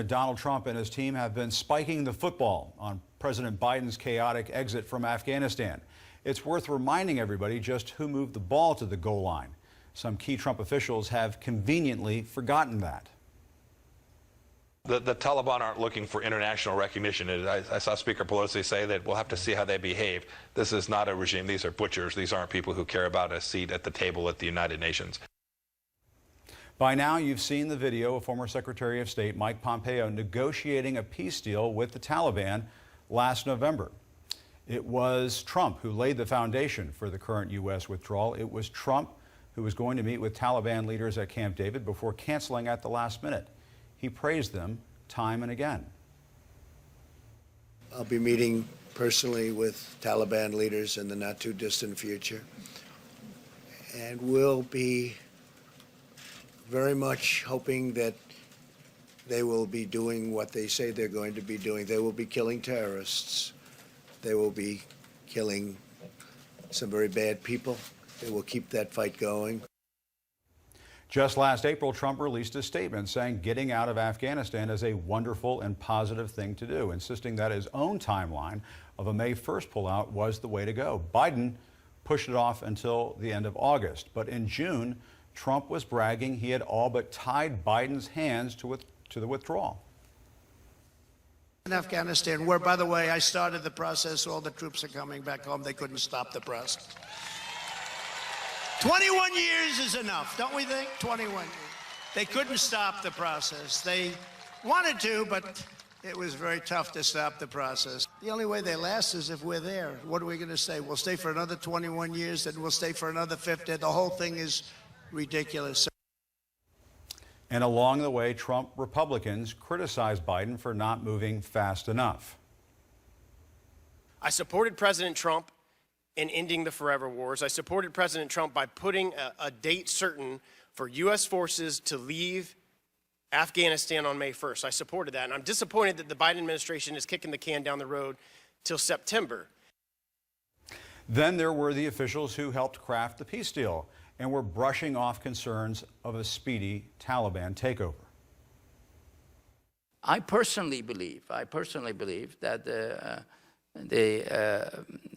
Donald Trump and his team have been spiking the football on President Biden's chaotic exit from Afghanistan. It's worth reminding everybody just who moved the ball to the goal line. Some key Trump officials have conveniently forgotten that. The Taliban aren't looking for international recognition. I saw Speaker Pelosi say that we'll have to see how they behave. This is not a regime. These are butchers. These aren't people who care about a seat at the table at the United Nations. By now, you've seen the video of former Secretary of State Mike Pompeo negotiating a peace deal with the Taliban last November. It was Trump who laid the foundation for the current U.S. withdrawal. It was Trump who was going to meet with Taliban leaders at Camp David before canceling at the last minute. He praised them time and again. I'll be meeting personally with Taliban leaders in the not too distant future, and we'll be very much hoping that they will be doing what they say they're going to be doing. They will be killing terrorists. They will be killing some very bad people. They will keep that fight going. Just last April, Trump released a statement saying getting out of Afghanistan is a wonderful and positive thing to do, insisting that his own timeline of a May 1st pullout was the way to go. Biden pushed it off until the end of August, but in June, Trump was bragging he had all but tied Biden's hands to the withdrawal. In Afghanistan, where, by the way, I started the process, all the troops are coming back home. They couldn't stop the process. 21 years is enough, don't we think? 21 years. They couldn't stop the process. They wanted to, but it was very tough to stop the process. The only way they last is if we're there. What are we going to say? We'll stay for another 21 years, then we'll stay for another 50. The whole thing is ridiculous. And along the way, Trump Republicans criticized Biden for not moving fast enough. I supported President Trump in ending the forever wars. I supported President Trump by putting a date certain for U.S. forces to leave Afghanistan on May 1st. I supported that, and I'm disappointed that the Biden administration is kicking the can down the road till September. Then there were the officials who helped craft the peace deal and were brushing off concerns of a speedy Taliban takeover. I personally believe that the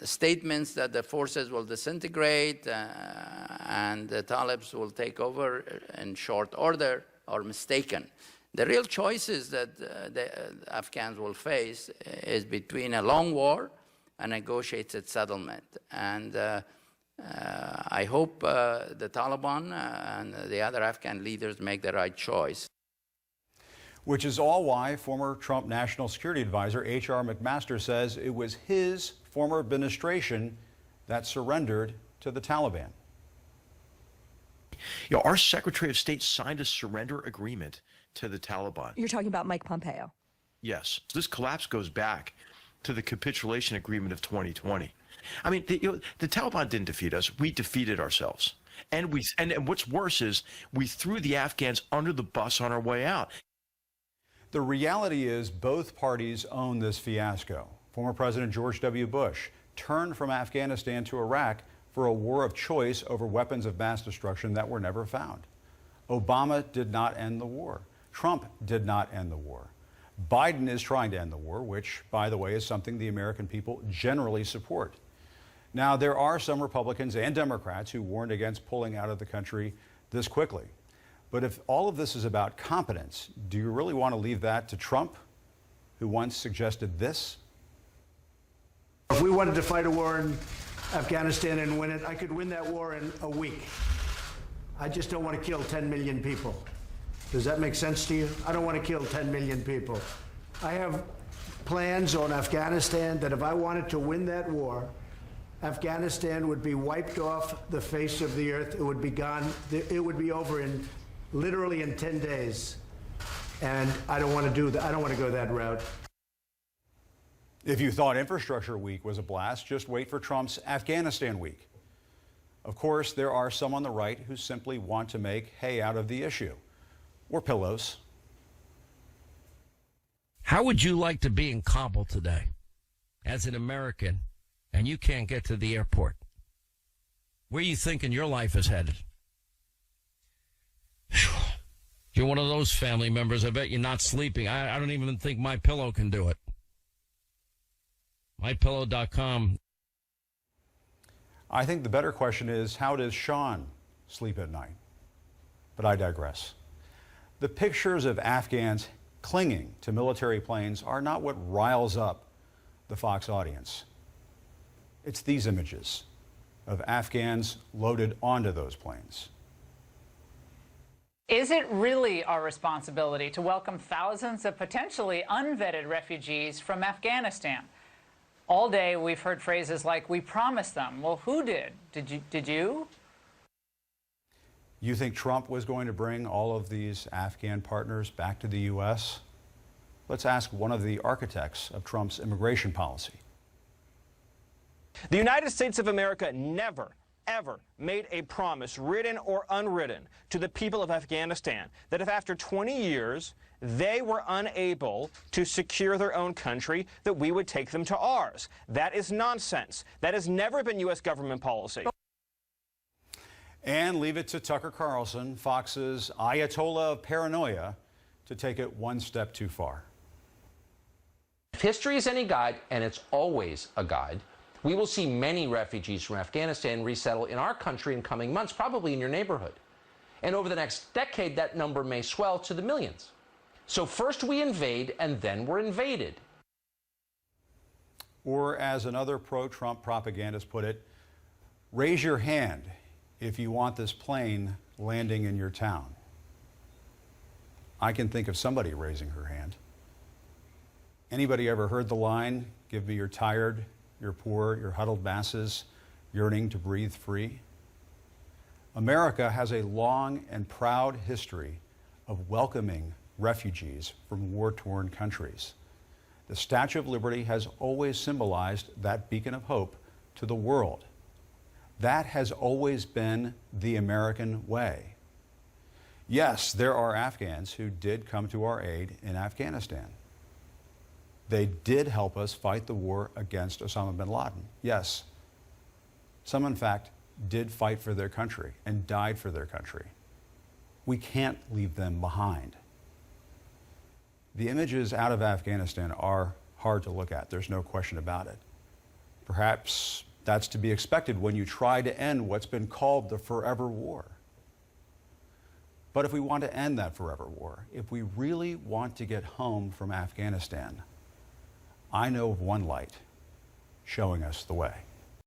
statements that the forces will disintegrate and the Talibs will take over in short order are mistaken. The real choices that the Afghans will face is between a long war and negotiated settlement. And I hope the Taliban and the other Afghan leaders make the right choice. Which is all why former Trump National Security Advisor H.R. McMaster says it was his former administration that surrendered to the Taliban. You know, our Secretary of State signed a surrender agreement to the Taliban. You're talking about Mike Pompeo? Yes. This collapse goes back to the capitulation agreement of 2020. I mean, the Taliban didn't defeat us. We defeated ourselves. And what's worse is we threw the Afghans under the bus on our way out. The reality is both parties own this fiasco. Former President George W. Bush turned from Afghanistan to Iraq for a war of choice over weapons of mass destruction that were never found. Obama did not end the war. Trump did not end the war. Biden is trying to end the war, which, by the way, is something the American people generally support. Now, there are some Republicans and Democrats who warned against pulling out of the country this quickly. But if all of this is about competence, do you really want to leave that to Trump, who once suggested this? If we wanted to fight a war in Afghanistan and win it, I could win that war in a week. I just don't want to kill 10 million people. Does that make sense to you? I don't want to kill 10 million people. I have plans on Afghanistan that if I wanted to win that war, Afghanistan would be wiped off the face of the earth. It would be gone. It would be over literally in 10 days. And I don't want to do that. I don't want to go that route. If you thought Infrastructure Week was a blast, just wait for Trump's Afghanistan Week. Of course, there are some on the right who simply want to make hay out of the issue, or pillows. How would you like to be in Kabul today as an American and you can't get to the airport? Where are you thinking your life is headed? If you're one of those family members, I bet you're not sleeping. I don't even think My Pillow can do it. MyPillow.com. I think the better question is, how does Sean sleep at night? But I digress. The pictures of Afghans clinging to military planes are not what riles up the Fox audience. It's these images of Afghans loaded onto those planes. Is it really our responsibility to welcome thousands of potentially unvetted refugees from Afghanistan? All day we've heard phrases like, we promised them. Well, who did? Did you? You think Trump was going to bring all of these Afghan partners back to the U.S.? Let's ask one of the architects of Trump's immigration policy. The United States of America never, ever made a promise, written or unwritten, to the people of Afghanistan that if after 20 years they were unable to secure their own country, that we would take them to ours. That is nonsense. That has never been U.S. government policy. And leave it to Tucker Carlson, Fox's Ayatollah of paranoia, to take it one step too far. If history is any guide, and it's always a guide, we will see many refugees from Afghanistan resettle in our country in coming months, probably in your neighborhood. And over the next decade, that number may swell to the millions. So first we invade, and then we're invaded. Or as another pro-Trump propagandist put it, raise your hand if you want this plane landing in your town. I can think of somebody raising her hand. Anybody ever heard the line, give me your tired, your poor, your huddled masses yearning to breathe free? America has a long and proud history of welcoming refugees from war-torn countries. The Statue of Liberty has always symbolized that beacon of hope to the world. That has always been the American way. Yes, there are Afghans who did come to our aid in Afghanistan. They did help us fight the war against Osama bin Laden. Yes, some in fact did fight for their country and died for their country. We can't leave them behind. The images out of Afghanistan are hard to look at. There's no question about it. Perhaps that's to be expected when you try to end what's been called the forever war. But if we want to end that forever war, if we really want to get home from Afghanistan, I know of one light showing us the way.